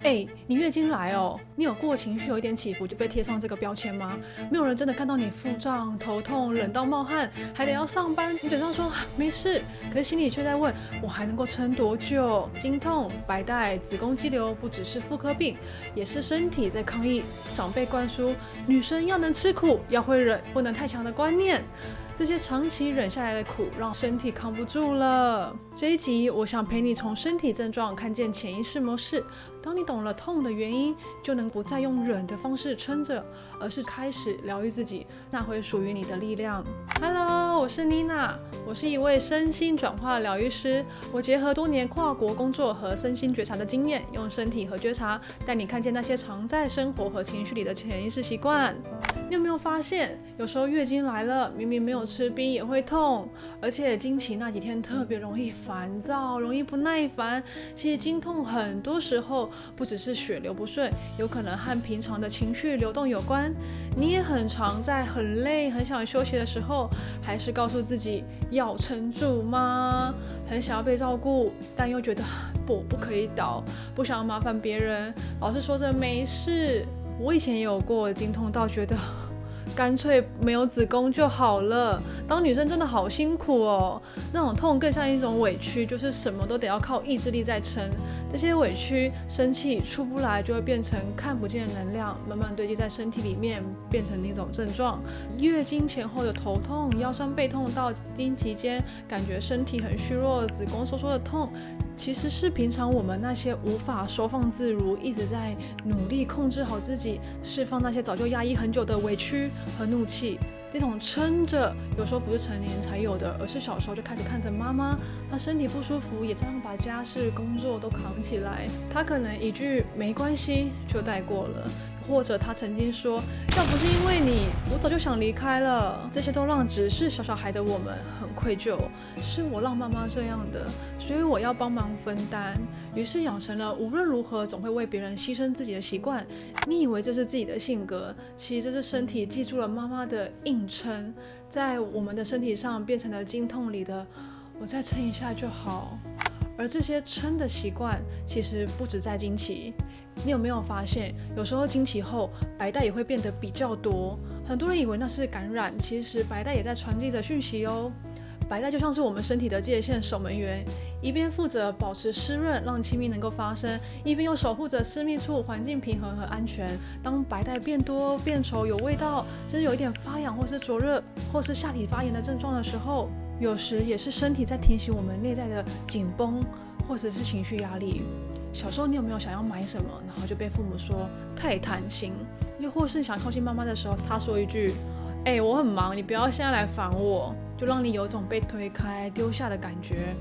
你月经来哦，你有过情绪有一点起伏就被贴上这个标签吗？没有人真的看到你腹胀、头痛、冷到冒汗，还得要上班，你嘴上说没事，可是心里却在问我还能够撑多久？经痛、白带、子宫肌瘤不只是妇科病，也是身体在抗议长辈灌输女生要能吃苦、要会忍、不能太强的观念。这些长期忍下来的苦，让身体扛不住了。这一集，我想陪你从身体症状看见潜意识模式。当你懂了痛的原因，就能不再用忍的方式撑着，而是开始疗愈自己，拿回属于你的力量。Hello， 我是妮娜，我是一位身心转化疗愈师。我结合多年跨国工作和身心觉察的经验，用身体和觉察带你看见那些藏在生活和情绪里的潜意识习惯。你有没有发现，有时候月经来了，明明没有吃冰也会痛，而且经期那几天特别容易烦躁，容易不耐烦。其实经痛很多时候不只是血流不顺，有可能和平常的情绪流动有关。你也很常在很累、很想休息的时候，还是告诉自己要撑住吗？很想要被照顾，但又觉得不可以倒，不想要麻烦别人，老是说着没事。我以前也有过经痛到觉得干脆没有子宫就好了，当女生真的好辛苦哦。那种痛更像一种委屈，就是什么都得要靠意志力在撑。这些委屈、生气出不来，就会变成看不见的能量，慢慢堆积在身体里面，变成一种症状。月经前后的头痛、腰酸背痛，到经期间感觉身体很虚弱、子宫收缩的痛，其实是平常我们那些无法收放自如，一直在努力控制好自己，释放那些早就压抑很久的委屈和怒气。这种撑着，有时候不是成年才有的，而是小时候就开始看着妈妈，她身体不舒服，也这样把家事工作都扛起来。她可能一句没关系就带过了，或者她曾经说，要不是因为你，我早就想离开了。这些都让只是小孩的我们很愧疚，是我让妈妈这样的，所以我要帮忙分担。于是养成了无论如何总会为别人牺牲自己的习惯。你以为这是自己的性格，其实这是身体记住了妈妈的硬撑，在我们的身体上变成了经痛里的我再撑一下就好。而这些撑的习惯其实不止在经期，你有没有发现，有时候经期后白带也会变得比较多？很多人以为那是感染，其实白带也在传递着讯息哦。白带就像是我们身体的界限守门员，一边负责保持湿润，让亲密能够发生，一边又守护着私密处环境平衡和安全。当白带变多、变稠、有味道，甚至有一点发痒或是灼热，或是下体发炎的症状的时候，有时也是身体在提醒我们内在的紧绷，或者是情绪压力。小时候你有没有想要买什么，然后就被父母说太贪心？又或是想靠近妈妈的时候，她说一句我很忙，你不要现在来烦我，就让你有种被推开丢下的感觉。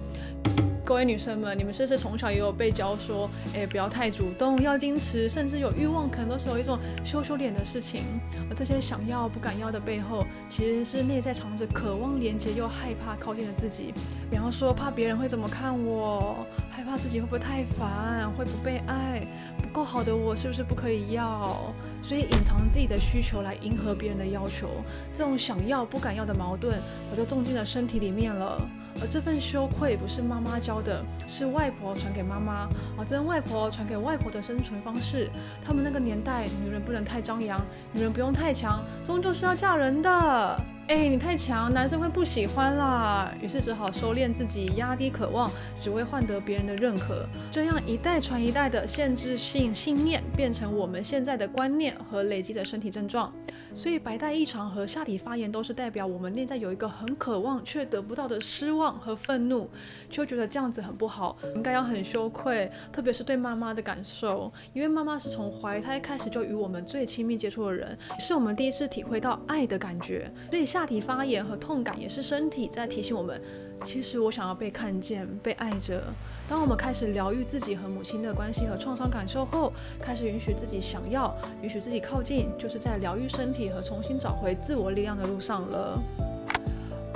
各位女生们，你们是不是从小也有被教说不要太主动，要矜持，甚至有欲望可能都是有一种羞脸的事情。而这些想要不敢要的背后，其实是内在藏着渴望连接又害怕靠近的自己。比方说怕别人会怎么看我，害怕自己会不会太烦，会不被爱，不够好的我是不是不可以要，所以隐藏自己的需求来迎合别人的要求。这种想要不敢要的矛盾早就种进了身体里面了。而这份羞愧不是妈妈教的，是外婆传给妈妈，这外婆传给外婆的生存方式。他们那个年代，女人不能太张扬，女人不用太强，终究是要嫁人的。你太强，男生会不喜欢啦。于是只好收敛自己，压低渴望，只为换得别人的认可。这样一代传一代的限制性信念，变成我们现在的观念和累积的身体症状。所以白带异常和下体发炎都是代表我们内在有一个很渴望却得不到的失望和愤怒，就觉得这样子很不好，应该要很羞愧，特别是对妈妈的感受，因为妈妈是从怀胎开始就与我们最亲密接触的人，是我们第一次体会到爱的感觉。所以下体发炎和痛感也是身体在提醒我们，其实我想要被看见，被爱着。当我们开始疗愈自己和母亲的关系和创伤感受后，开始允许自己想要，允许自己靠近，就是在疗愈身体和重新找回自我力量的路上了。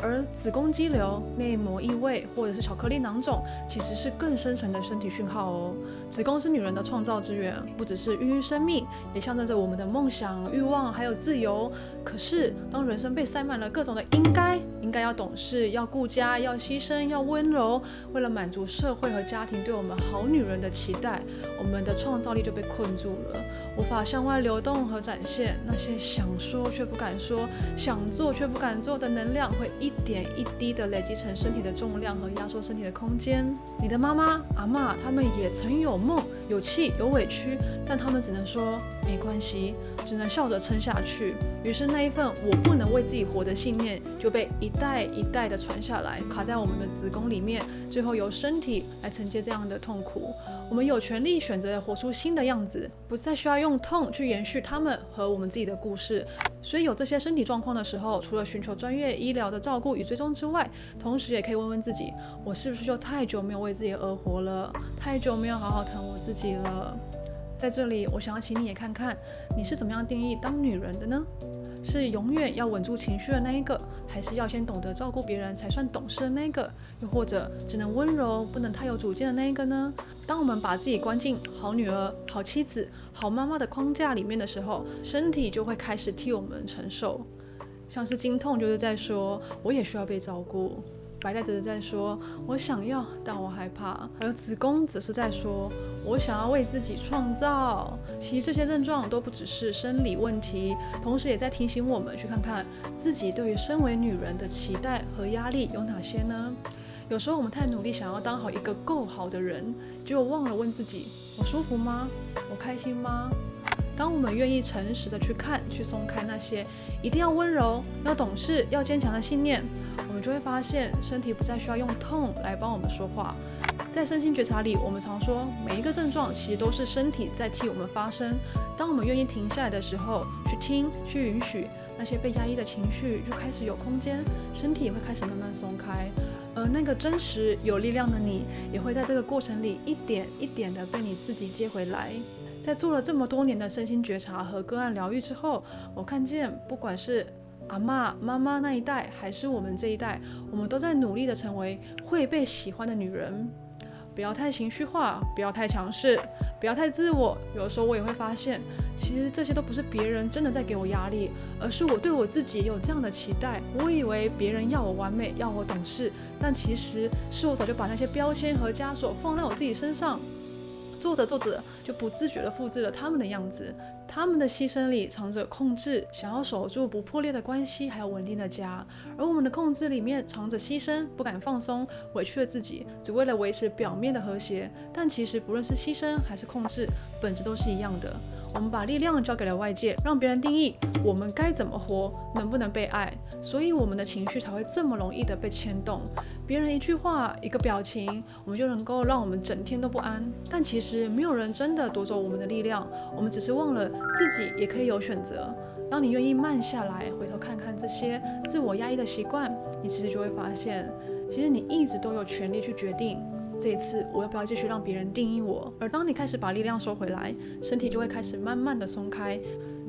而子宫肌瘤、内膜异位或者是巧克力囊肿，其实是更深层的身体讯号哦。子宫是女人的创造之源，不只是孕育生命，也象征着我们的梦想、欲望还有自由。可是，当人生被塞满了各种的应该要懂事、要顾家、要牺牲、要温柔，为了满足社会和家庭对我们好女人的期待，我们的创造力就被困住了，无法向外流动和展现。那些想说却不敢说、想做却不敢做的能量，会一点一滴的累积成身体的重量和压缩身体的空间。你的妈妈、阿嬷，他们也曾有梦、有气、有委屈，但他们只能说没关系，只能笑着撑下去。于是那一份我不能为自己活的信念，就被一代一代的传下来，卡在我们的子宫里面，最后由身体来承接这样的痛苦。我们有权利选择活出新的样子，不再需要用痛去延续他们和我们自己的故事。所以有这些身体状况的时候，除了寻求专业医疗的照顾与追踪之外，同时也可以问问自己，我是不是就太久没有为自己而活了，太久没有好好疼我自己了。在这里，我想要请你也看看，你是怎么样定义当女人的呢？是永远要稳住情绪的那一个，还是要先懂得照顾别人才算懂事的那一个？又或者只能温柔不能太有主见的那一个呢？当我们把自己关进好女儿、好妻子、好妈妈的框架里面的时候，身体就会开始替我们承受。像是经痛就是在说，我也需要被照顾。白带只是在说，我想要，但我害怕；而子宫只是在说，我想要为自己创造。其实这些症状都不只是生理问题，同时也在提醒我们去看看自己对于身为女人的期待和压力有哪些呢？有时候我们太努力想要当好一个够好的人，结果忘了问自己，我舒服吗？我开心吗？当我们愿意诚实的去看、去松开那些一定要温柔、要懂事、要坚强的信念，我们就会发现身体不再需要用痛来帮我们说话。在身心觉察里，我们常说每一个症状其实都是身体在替我们发声。当我们愿意停下来的时候，去听、去允许那些被压抑的情绪，就开始有空间，身体也会开始慢慢松开。而那个真实有力量的你，也会在这个过程里一点一点的被你自己接回来。在做了这么多年的身心觉察和个案疗愈之后，我看见不管是阿嬷、妈妈那一代，还是我们这一代，我们都在努力的成为会被喜欢的女人。不要太情绪化，不要太强势，不要太自我。有的时候我也会发现，其实这些都不是别人真的在给我压力，而是我对我自己有这样的期待。我以为别人要我完美，要我懂事，但其实是我早就把那些标签和枷锁放在我自己身上。做着做着就不自觉地复制了他们的样子，他们的牺牲里藏着控制，想要守住不破裂的关系，还有稳定的家；而我们的控制里面藏着牺牲，不敢放松，委屈了自己，只为了维持表面的和谐。但其实不论是牺牲还是控制，本质都是一样的。我们把力量交给了外界，让别人定义我们该怎么活，能不能被爱，所以我们的情绪才会这么容易的被牵动。别人一句话、一个表情，我们就能够让我们整天都不安。但其实没有人真的夺走我们的力量，我们只是忘了自己也可以有选择。当你愿意慢下来，回头看看这些自我压抑的习惯，你其实就会发现，其实你一直都有权利去决定，这一次我要不要继续让别人定义我。而当你开始把力量收回来，身体就会开始慢慢的松开。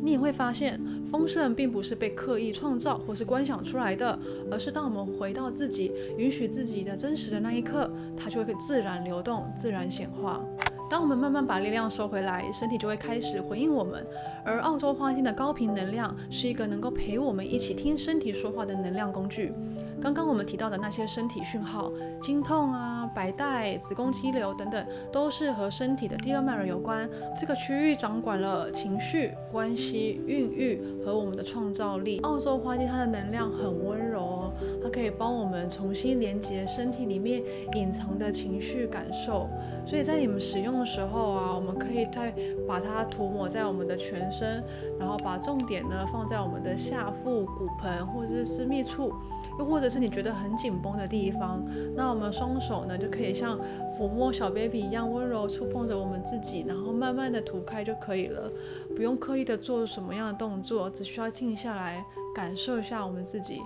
你也会发现，丰盛并不是被刻意创造或是观想出来的，而是当我们回到自己，允许自己的真实的那一刻，它就会自然流动，自然显化。当我们慢慢把力量收回来，身体就会开始回应我们。而澳洲花精的高频能量是一个能够陪我们一起听身体说话的能量工具。刚刚我们提到的那些身体讯号，经痛啊、白带、子宫肌瘤等等，都是和身体的第二脉轮有关。这个区域掌管了情绪、关系、孕育和我们的创造力。澳洲花精它的能量很温柔哦，它可以帮我们重新连接身体里面隐藏的情绪感受。所以在你们使用的时候啊，我们可以再把它涂抹在我们的全身，然后把重点呢放在我们的下腹、骨盆或者是私密处。又或者是你觉得很紧绷的地方，那我们双手呢就可以像抚摸小 baby 一样温柔触碰着我们自己，然后慢慢的涂开就可以了，不用刻意的做什么样的动作，只需要静下来感受一下我们自己。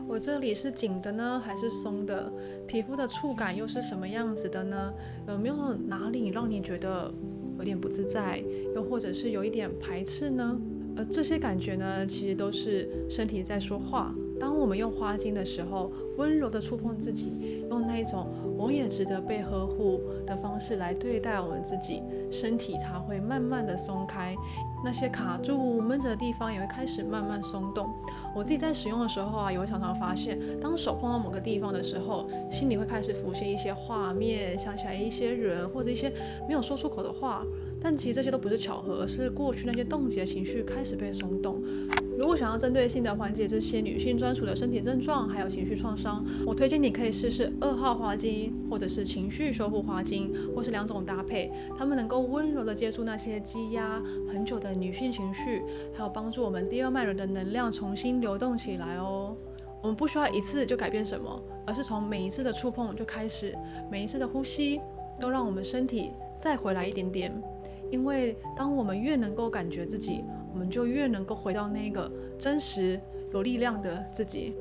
我这里是紧的呢，还是松的？皮肤的触感又是什么样子的呢？有没有哪里让你觉得有点不自在，又或者是有一点排斥呢？而这些感觉呢，其实都是身体在说话。当我们用花精的时候，温柔的触碰自己，用那一种我也值得被呵护的方式来对待我们自己，身体它会慢慢的松开，那些卡住闷着的地方也会开始慢慢松动。我自己在使用的时候啊，也会常常发现，当手碰到某个地方的时候，心里会开始浮现一些画面，想起来一些人或者一些没有说出口的话，但其实这些都不是巧合，而是过去那些冻结的情绪开始被松动。如果想要针对性的缓解这些女性专属的身体症状，还有情绪创伤，我推荐你可以试试2号花精，或者是情绪修复花精，或是2种搭配，它们能够温柔的接触那些积压很久的女性情绪，还有帮助我们第二脉轮的能量重新流动起来哦。我们不需要一次就改变什么，而是从每一次的触碰就开始，每一次的呼吸都让我们身体再回来一点点。因为当我们越能够感觉自己，我们就越能够回到那个真实有力量的自己，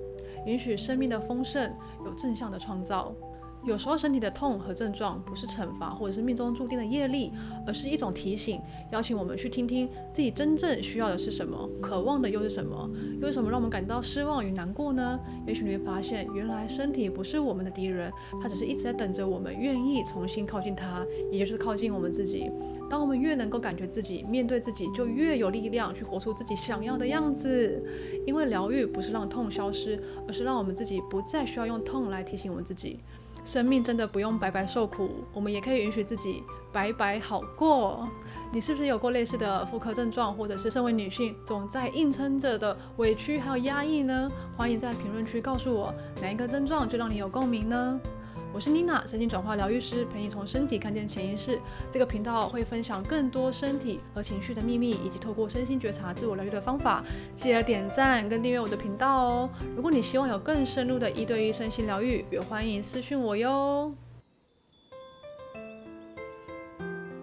允许生命的丰盛有正向的创造。有时候身体的痛和症状不是惩罚或者是命中注定的业力，而是一种提醒，邀请我们去听听自己真正需要的是什么，渴望的又是什么，又是什么让我们感到失望与难过呢？也许你会发现，原来身体不是我们的敌人，它只是一直在等着我们愿意重新靠近它，也就是靠近我们自己。当我们越能够感觉自己，面对自己，就越有力量去活出自己想要的样子。因为疗愈不是让痛消失，而是让我们自己不再需要用痛来提醒我们自己。生命真的不用白白受苦，我们也可以允许自己白白好过。你是不是有过类似的妇科症状，或者是身为女性总在硬撑着的委屈还有压抑呢？欢迎在评论区告诉我，哪一个症状就让你有共鸣呢？我是妮娜，身心转化疗愈师，陪你从身体看见潜意识。这个频道会分享更多身体和情绪的秘密，以及透过身心觉察自我疗愈的方法。记得点赞跟订阅我的频道哦。如果你希望有更深入的1对1身心疗愈，也欢迎私讯我哟。